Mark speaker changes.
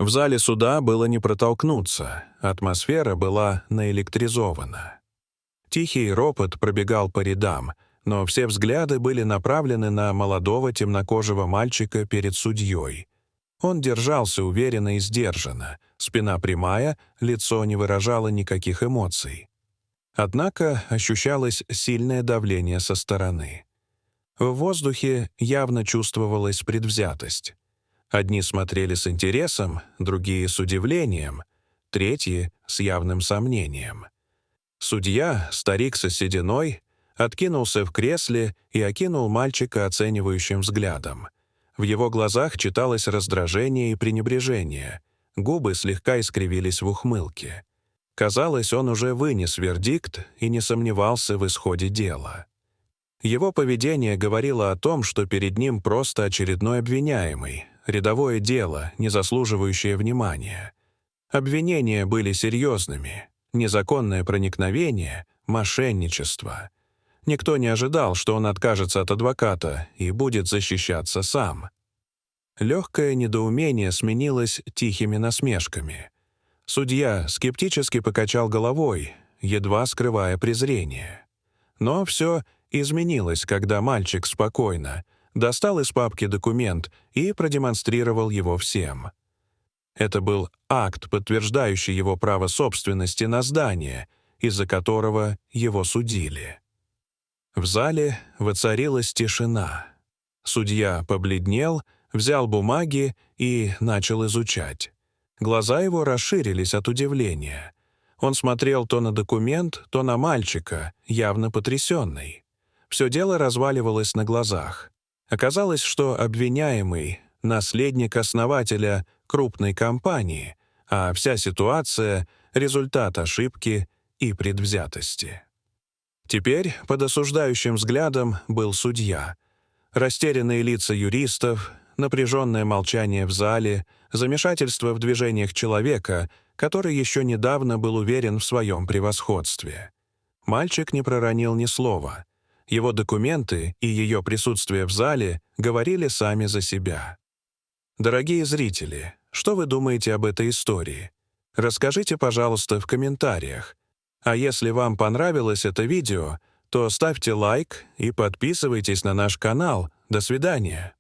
Speaker 1: В зале суда было не протолкнуться, атмосфера была наэлектризована. Тихий ропот пробегал по рядам, но все взгляды были направлены на молодого темнокожего мальчика перед судьей. Он держался уверенно и сдержанно, спина прямая, лицо не выражало никаких эмоций. Однако ощущалось сильное давление со стороны. В воздухе явно чувствовалась предвзятость. Одни смотрели с интересом, другие — с удивлением, третьи — с явным сомнением. Судья, старик со сединой, откинулся в кресле и окинул мальчика оценивающим взглядом. В его глазах читалось раздражение и пренебрежение, губы слегка искривились в ухмылке. Казалось, он уже вынес вердикт и не сомневался в исходе дела. Его поведение говорило о том, что перед ним просто очередной обвиняемый, рядовое дело, не заслуживающее внимания. Обвинения были серьезными: незаконное проникновение, мошенничество. Никто не ожидал, что он откажется от адвоката и будет защищаться сам. Легкое недоумение сменилось тихими насмешками. Судья скептически покачал головой, едва скрывая презрение. Но все изменилось, когда мальчик спокойно достал из папки документ и продемонстрировал его всем. Это был акт, подтверждающий его право собственности на здание, из-за которого его судили. В зале воцарилась тишина. Судья побледнел, взял бумаги и начал изучать. Глаза его расширились от удивления. Он смотрел то на документ, то на мальчика, явно потрясенный. Все дело разваливалось на глазах. Оказалось, что обвиняемый — наследник основателя крупной компании, а вся ситуация — результат ошибки и предвзятости. Теперь под осуждающим взглядом был судья. Растерянные лица юристов, напряженное молчание в зале, замешательство в движениях человека, который еще недавно был уверен в своем превосходстве. Мальчик не проронил ни слова. Его документы и ее присутствие в зале говорили сами за себя. Дорогие зрители, что вы думаете об этой истории? Расскажите, пожалуйста, в комментариях. А если вам понравилось это видео, то ставьте лайк и подписывайтесь на наш канал. До свидания.